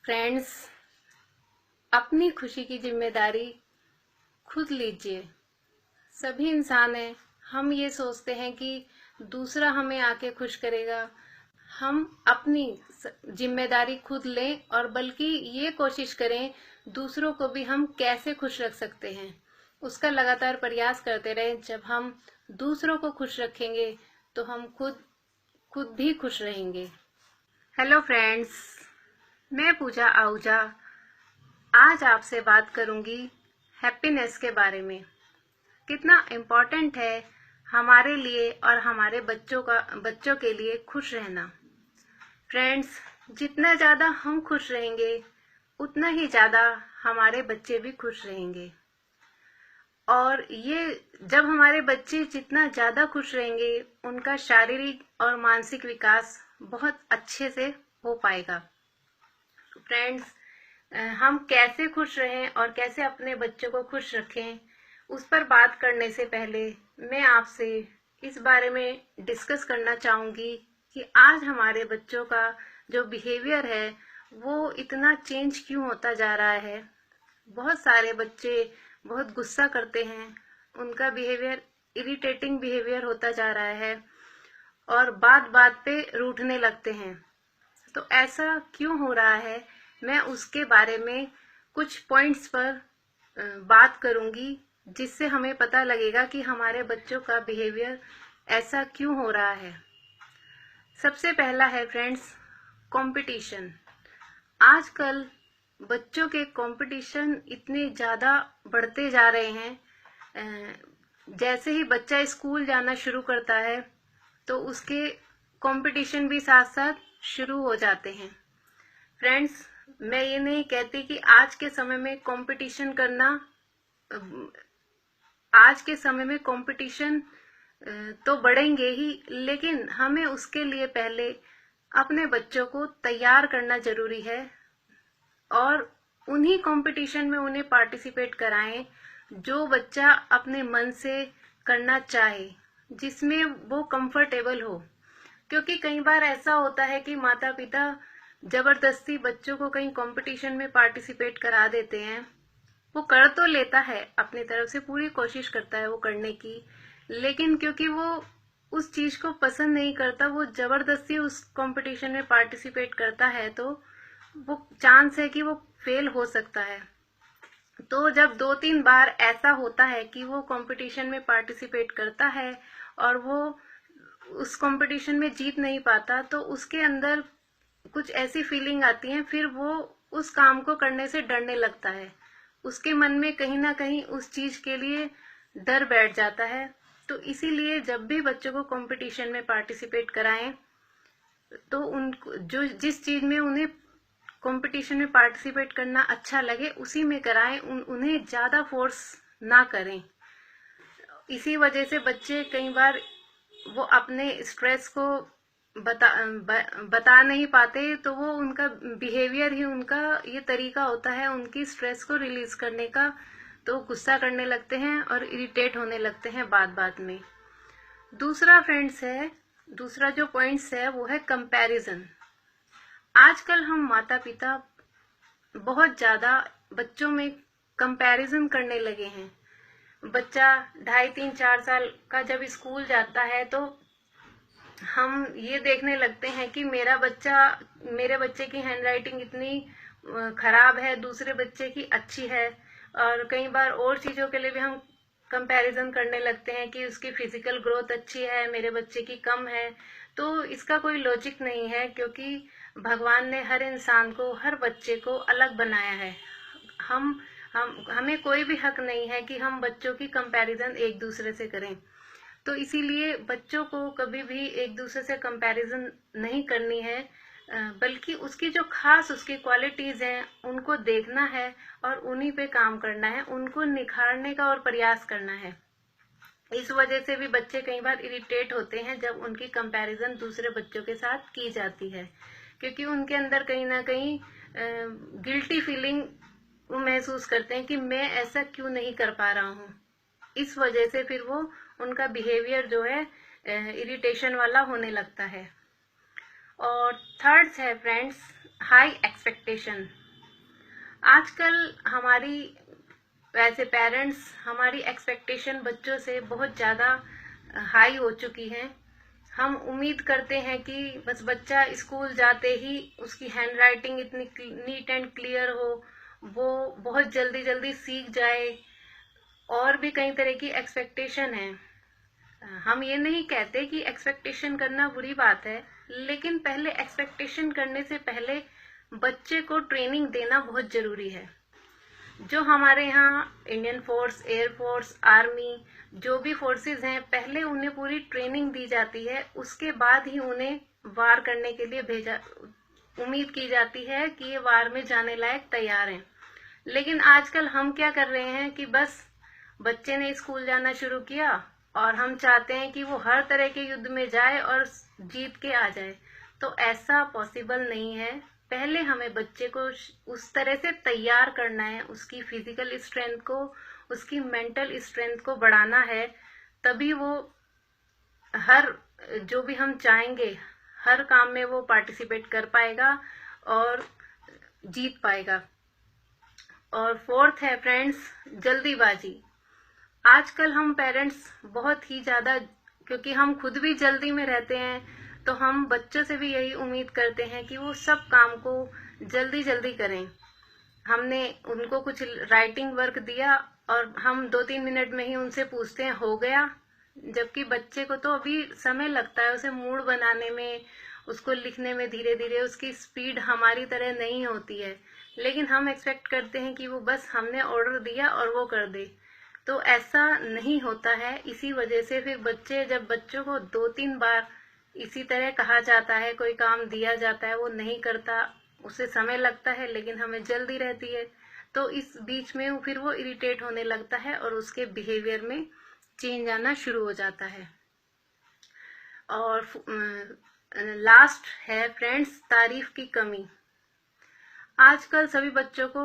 Friends, अपनी खुशी की जिम्मेदारी खुद लीजिए। सभी इंसान हैं, हम ये सोचते हैं कि दूसरा हमें आके खुश करेगा। हम अपनी जिम्मेदारी खुद लें और बल्कि ये कोशिश करें दूसरों को भी हम कैसे खुश रख सकते हैं, उसका लगातार प्रयास करते रहें। जब हम दूसरों को खुश रखेंगे तो हम खुद भी खुश रहेंगे। हेलो फ्रेंड्स, मैं पूजा आहूजा आज आपसे बात करूंगी हैप्पीनेस के बारे में। कितना इम्पोर्टेंट है हमारे लिए और हमारे बच्चों के लिए खुश रहना। फ्रेंड्स, जितना ज़्यादा हम खुश रहेंगे उतना ही ज़्यादा हमारे बच्चे भी खुश रहेंगे। और ये जब हमारे बच्चे जितना ज़्यादा खुश रहेंगे उनका शारीरिक और मानसिक विकास बहुत अच्छे से हो पाएगा। फ्रेंड्स, हम कैसे खुश रहें और कैसे अपने बच्चों को खुश रखें, उस पर बात करने से पहले मैं आपसे इस बारे में डिस्कस करना चाहूँगी कि आज हमारे बच्चों का जो बिहेवियर है वो इतना चेंज क्यों होता जा रहा है। बहुत सारे बच्चे बहुत गुस्सा करते हैं, उनका बिहेवियर इरिटेटिंग बिहेवियर होता जा रहा है और बात बात पे रूठने लगते हैं। तो ऐसा क्यों हो रहा है, मैं उसके बारे में कुछ पॉइंट्स पर बात करूंगी, जिससे हमें पता लगेगा कि हमारे बच्चों का बिहेवियर ऐसा क्यों हो रहा है। सबसे पहला है फ्रेंड्स, कंपटीशन। आजकल बच्चों के कंपटीशन इतने ज़्यादा बढ़ते जा रहे हैं। जैसे ही बच्चा स्कूल जाना शुरू करता है तो उसके कंपटीशन भी साथ साथ शुरू हो जाते हैं। फ्रेंड्स, मैं ये नहीं कहती कि आज के समय में कंपटीशन करना, आज के समय में कंपटीशन तो बढ़ेंगे ही, लेकिन हमें उसके लिए पहले अपने बच्चों को तैयार करना जरूरी है और उन्हीं कंपटीशन में उन्हें पार्टिसिपेट कराएं जो बच्चा अपने मन से करना चाहे, जिसमें वो कंफर्टेबल हो। क्योंकि कई बार ऐसा होता है कि माता पिता जबरदस्ती बच्चों को कहीं कंपटीशन में पार्टिसिपेट करा देते हैं। वो कर तो लेता है, अपनी तरफ से पूरी कोशिश करता है वो करने की, लेकिन क्योंकि वो उस चीज को पसंद नहीं करता, वो जबरदस्ती उस कंपटीशन में पार्टिसिपेट करता है, तो वो चांस है कि वो फेल हो सकता है। तो जब 2-3 बार ऐसा होता है कि वो कंपटीशन में पार्टिसिपेट करता है और वो उस कंपटीशन में जीत नहीं पाता, तो उसके अंदर कुछ ऐसी फीलिंग आती है, फिर वो उस काम को करने से डरने लगता है। उसके मन में कहीं ना कहीं उस चीज के लिए डर बैठ जाता है। तो इसीलिए जब भी बच्चों को कंपटीशन में पार्टिसिपेट कराएं तो उनको जो जिस चीज में उन्हें कंपटीशन में पार्टिसिपेट करना अच्छा लगे उसी में कराएं, उन्हें ज्यादा फोर्स ना करें। इसी वजह से बच्चे कई बार वो अपने स्ट्रेस को बता नहीं पाते, तो वो उनका बिहेवियर ही उनका ये तरीका होता है उनकी स्ट्रेस को रिलीज करने का। तो गुस्सा करने लगते हैं और इरिटेट होने लगते हैं बात बात में। दूसरा जो पॉइंट्स है वो है कंपैरिजन। आजकल हम माता पिता बहुत ज्यादा बच्चों में कंपैरिजन करने लगे हैं। बच्चा 2.5-3-4 साल का जब स्कूल जाता है तो हम ये देखने लगते हैं कि मेरे बच्चे की हैंडराइटिंग इतनी खराब है, दूसरे बच्चे की अच्छी है। और कई बार और चीजों के लिए भी हम कंपैरिजन करने लगते हैं कि उसकी फिजिकल ग्रोथ अच्छी है, मेरे बच्चे की कम है। तो इसका कोई लॉजिक नहीं है, क्योंकि भगवान ने हर इंसान को, हर बच्चे को अलग बनाया है। हमें कोई भी हक नहीं है कि हम बच्चों की कंपैरिजन एक दूसरे से करें। तो इसीलिए बच्चों को कभी भी एक दूसरे से कंपैरिजन नहीं करनी है, बल्कि उसकी जो खास उसकी क्वालिटीज हैं उनको देखना है और उन्हीं पे काम करना है, उनको निखारने का और प्रयास करना है। इस वजह से भी बच्चे कई बार इरिटेट होते हैं जब उनकी कंपैरिजन दूसरे बच्चों के साथ की जाती है, क्योंकि उनके अंदर कहीं ना कहीं गिल्टी फीलिंग वो महसूस करते हैं कि मैं ऐसा क्यों नहीं कर पा रहा हूँ। इस वजह से फिर वो उनका बिहेवियर जो है इरिटेशन वाला होने लगता है। और थर्ड है फ्रेंड्स, हाई एक्सपेक्टेशन। आजकल हमारी वैसे पेरेंट्स हमारी एक्सपेक्टेशन बच्चों से बहुत ज़्यादा हाई हो चुकी हैं। हम उम्मीद करते हैं कि बस बच्चा स्कूल जाते ही उसकी हैंड राइटिंग इतनी नीट एंड क्लियर हो, वो बहुत जल्दी जल्दी सीख जाए, और भी कई तरह की एक्सपेक्टेशन है। हम ये नहीं कहते कि एक्सपेक्टेशन करना बुरी बात है, लेकिन पहले एक्सपेक्टेशन करने से पहले बच्चे को ट्रेनिंग देना बहुत जरूरी है। जो हमारे यहाँ इंडियन फोर्स, एयरफोर्स, आर्मी, जो भी फोर्सेस हैं, पहले उन्हें पूरी ट्रेनिंग दी जाती है, उसके बाद ही उन्हें वार करने के लिए भेजा, उम्मीद की जाती है कि ये वार में जाने लायक तैयार हैं। लेकिन आजकल हम क्या कर रहे हैं कि बस बच्चे ने स्कूल जाना शुरू किया और हम चाहते हैं कि वो हर तरह के युद्ध में जाए और जीत के आ जाए। तो ऐसा पॉसिबल नहीं है। पहले हमें बच्चे को उस तरह से तैयार करना है, उसकी फिजिकल स्ट्रेंथ को, उसकी मेंटल स्ट्रेंथ को बढ़ाना है, तभी वो हर जो भी हम चाहेंगे हर काम में वो पार्टिसिपेट कर पाएगा और जीत पाएगा। और फोर्थ है फ्रेंड्स, जल्दीबाजी। आजकल हम पेरेंट्स बहुत ही ज्यादा, क्योंकि हम खुद भी जल्दी में रहते हैं, तो हम बच्चों से भी यही उम्मीद करते हैं कि वो सब काम को जल्दी जल्दी करें। हमने उनको कुछ राइटिंग वर्क दिया और हम 2-3 मिनट में ही उनसे पूछते हैं हो गया, जबकि बच्चे को तो अभी समय लगता है उसे मूड बनाने में, उसको लिखने में। धीरे धीरे उसकी स्पीड हमारी तरह नहीं होती है, लेकिन हम एक्सपेक्ट करते हैं कि वो बस हमने ऑर्डर दिया और वो कर दे। तो ऐसा नहीं होता है। इसी वजह से फिर जब बच्चों को 2-3 बार इसी तरह कहा जाता है, कोई काम दिया जाता है, वो नहीं करता, उसे समय लगता है लेकिन हमें जल्दी रहती है, तो इस बीच में फिर वो इरिटेट होने लगता है और उसके बिहेवियर में चेंज आना शुरू हो जाता है। और लास्ट है फ्रेंड्स, तारीफ की कमी। आजकल सभी बच्चों को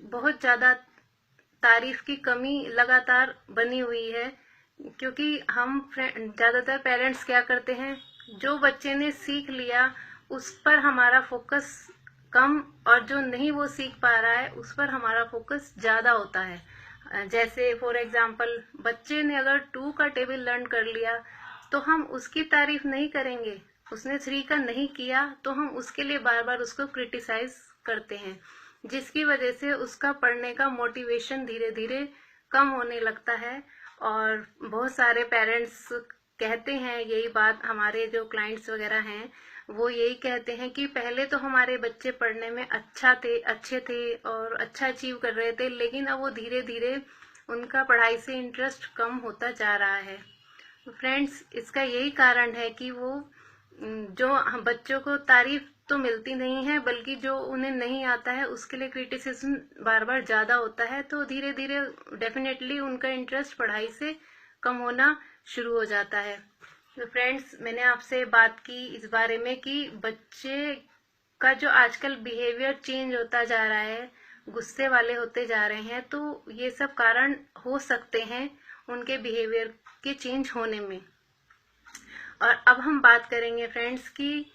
बहुत ज्यादा तारीफ की कमी लगातार बनी हुई है, क्योंकि हम ज्यादातर पेरेंट्स क्या करते हैं, जो बच्चे ने सीख लिया उस पर हमारा फोकस कम, और जो नहीं वो सीख पा रहा है उस पर हमारा फोकस ज्यादा होता है। जैसे फॉर एग्जांपल, बच्चे ने अगर 2 का टेबल लर्न कर लिया तो हम उसकी तारीफ नहीं करेंगे। उसने 3 का नहीं किया तो हम उसके लिए बार बार उसको क्रिटिसाइज करते हैं, जिसकी वजह से उसका पढ़ने का मोटिवेशन धीरे धीरे कम होने लगता है। और बहुत सारे पेरेंट्स कहते हैं यही बात, हमारे जो क्लाइंट्स वगैरह हैं वो यही कहते हैं कि पहले तो हमारे बच्चे पढ़ने में अच्छे थे और अच्छा अचीव कर रहे थे, लेकिन अब वो धीरे धीरे उनका पढ़ाई से इंटरेस्ट कम होता जा रहा है। फ्रेंड्स, इसका यही कारण है कि वो जो बच्चों को तारीफ तो मिलती नहीं है, बल्कि जो उन्हें नहीं आता है उसके लिए क्रिटिसिज्म बार बार ज्यादा होता है, तो धीरे धीरे डेफिनेटली उनका इंटरेस्ट पढ़ाई से कम होना शुरू हो जाता है। तो फ्रेंड्स, मैंने आपसे बात की इस बारे में कि बच्चे का जो आजकल बिहेवियर चेंज होता जा रहा है, गुस्से वाले होते जा रहे हैं, तो ये सब कारण हो सकते हैं उनके बिहेवियर के चेंज होने में। और अब हम बात करेंगे फ्रेंड्स कि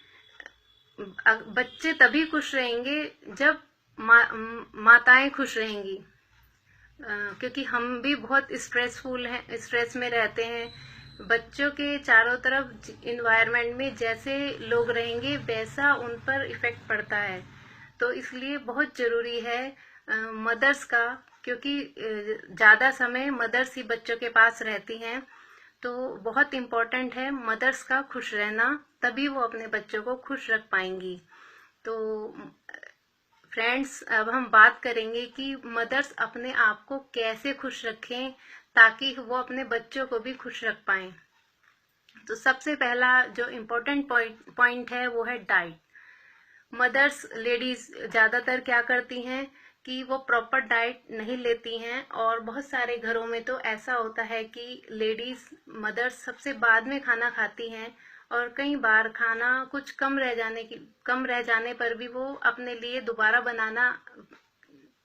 बच्चे तभी खुश रहेंगे जब माताएं खुश रहेंगी, क्योंकि हम भी बहुत स्ट्रेस में रहते हैं। बच्चों के चारों तरफ इन्वायरमेंट में जैसे लोग रहेंगे वैसा उन पर इफेक्ट पड़ता है। तो इसलिए बहुत जरूरी है मदर्स का, क्योंकि ज्यादा समय मदर्स ही बच्चों के पास रहती हैं, तो बहुत इम्पोर्टेंट है मदर्स का खुश रहना, तभी वो अपने बच्चों को खुश रख पाएंगी। तो फ्रेंड्स, अब हम बात करेंगे कि मदर्स अपने आप को कैसे खुश रखें ताकि वो अपने बच्चों को भी खुश रख पाएं। तो सबसे पहला जो इम्पोर्टेंट पॉइंट है वो है डाइट। मदर्स, लेडीज ज्यादातर क्या करती हैं कि वो प्रॉपर डाइट नहीं लेती हैं, और बहुत सारे घरों में तो ऐसा होता है कि लेडीज मदर्स सबसे बाद में खाना खाती हैं, और कई बार खाना कुछ कम रह जाने पर भी वो अपने लिए दोबारा बनाना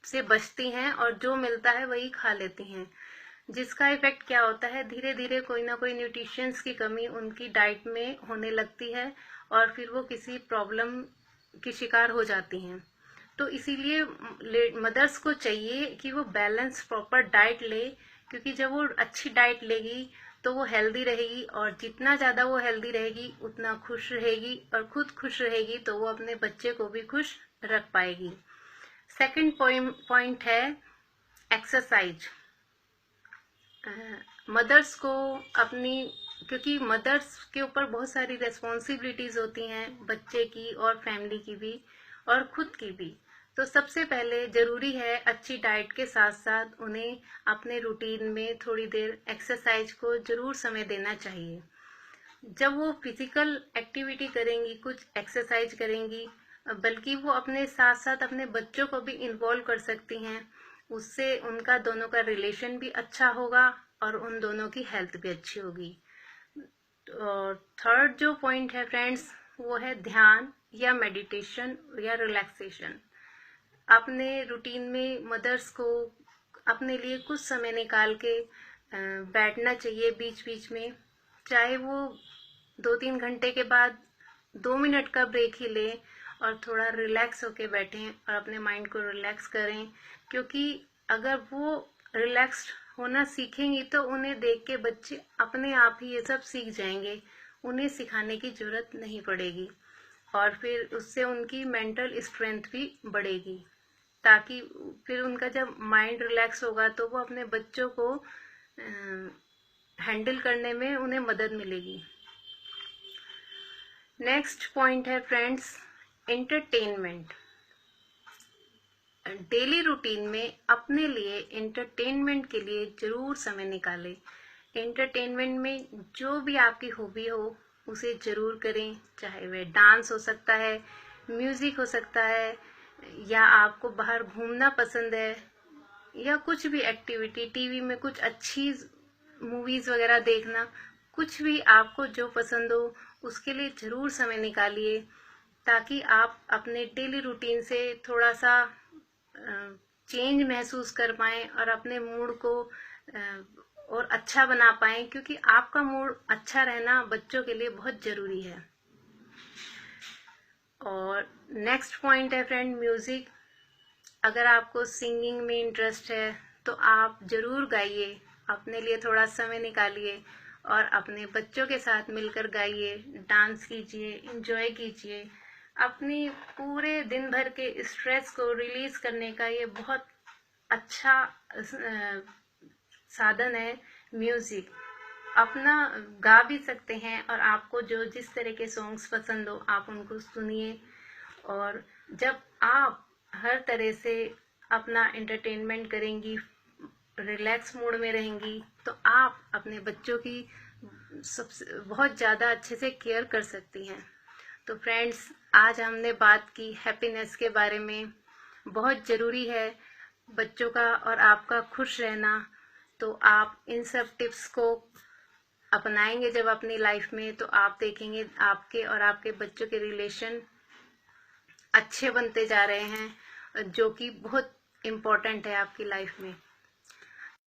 से बचती हैं और जो मिलता है वही खा लेती हैं, जिसका इफेक्ट क्या होता है, धीरे धीरे कोई ना कोई न्यूट्रिशंस की कमी उनकी डाइट में होने लगती है और फिर वो किसी प्रॉब्लम की शिकार हो जाती हैं। तो इसीलिए मदर्स को चाहिए कि वो बैलेंस प्रॉपर डाइट ले, क्योंकि जब वो अच्छी डाइट लेगी तो वो हेल्दी रहेगी, और जितना ज्यादा वो हेल्दी रहेगी उतना खुश रहेगी, और खुद खुश रहेगी तो वो अपने बच्चे को भी खुश रख पाएगी। सेकंड पॉइंट है एक्सरसाइज। मदर्स को अपनी, क्योंकि मदर्स के ऊपर बहुत सारी रेस्पॉन्सिबिलिटीज होती हैं, बच्चे की और फैमिली की भी और खुद की भी। तो सबसे पहले जरूरी है अच्छी डाइट के साथ साथ उन्हें अपने रूटीन में थोड़ी देर एक्सरसाइज को जरूर समय देना चाहिए। जब वो फिजिकल एक्टिविटी करेंगी, कुछ एक्सरसाइज करेंगी, बल्कि वो अपने साथ साथ अपने बच्चों को भी इन्वॉल्व कर सकती हैं। उससे उनका दोनों का रिलेशन भी अच्छा होगा और उन दोनों की हेल्थ भी अच्छी होगी। और थर्ड जो पॉइंट है फ्रेंड्स, वो है ध्यान या मेडिटेशन या रिलैक्सेशन। अपने रूटीन में मदर्स को अपने लिए कुछ समय निकाल के बैठना चाहिए बीच बीच में, चाहे वो 2-3 घंटे के बाद 2 मिनट का ब्रेक ही लें और थोड़ा रिलैक्स होके बैठें और अपने माइंड को रिलैक्स करें। क्योंकि अगर वो रिलैक्स्ड होना सीखेंगी तो उन्हें देख के बच्चे अपने आप ही ये सब सीख जाएंगे, उन्हें सिखाने की जरूरत नहीं पड़ेगी, और फिर उससे उनकी मेंटल स्ट्रेंथ भी बढ़ेगी, ताकि फिर उनका जब माइंड रिलैक्स होगा तो वो अपने बच्चों को हैंडल करने में उन्हें मदद मिलेगी। नेक्स्ट पॉइंट है फ्रेंड्स एंटरटेनमेंट। डेली रूटीन में अपने लिए एंटरटेनमेंट के लिए जरूर समय निकालें। एंटरटेनमेंट में जो भी आपकी हॉबी हो उसे जरूर करें, चाहे वह डांस हो सकता है, म्यूजिक हो सकता है, या आपको बाहर घूमना पसंद है, या कुछ भी एक्टिविटी, टीवी में कुछ अच्छी मूवीज वगैरह देखना, कुछ भी आपको जो पसंद हो उसके लिए जरूर समय निकालिए, ताकि आप अपने डेली रूटीन से थोड़ा सा चेंज महसूस कर पाएं और अपने मूड को और अच्छा बना पाएं, क्योंकि आपका मूड अच्छा रहना बच्चों के लिए बहुत जरूरी है। और नेक्स्ट पॉइंट है फ्रेंड म्यूजिक। अगर आपको सिंगिंग में इंटरेस्ट है तो आप जरूर गाइए, अपने लिए थोड़ा समय निकालिए और अपने बच्चों के साथ मिलकर गाइए, डांस कीजिए, एंजॉय कीजिए। अपनी पूरे दिन भर के स्ट्रेस को रिलीज करने का ये बहुत अच्छा साधन है म्यूजिक। अपना गा भी सकते हैं, और आपको जो जिस तरह के सॉन्ग्स पसंद हो आप उनको सुनिए। और जब आप हर तरह से अपना एंटरटेनमेंट करेंगी, रिलैक्स मूड में रहेंगी, तो आप अपने बच्चों की सबसे बहुत ज़्यादा अच्छे से केयर कर सकती हैं। तो फ्रेंड्स, आज हमने बात की हैप्पीनेस के बारे में। बहुत ज़रूरी है बच्चों का और आपका खुश रहना। तो आप इन सब टिप्स को अपनाएंगे जब अपनी लाइफ में, तो आप देखेंगे आपके और आपके बच्चों के रिलेशन अच्छे बनते जा रहे हैं, जो कि बहुत इम्पोर्टेंट है आपकी लाइफ में।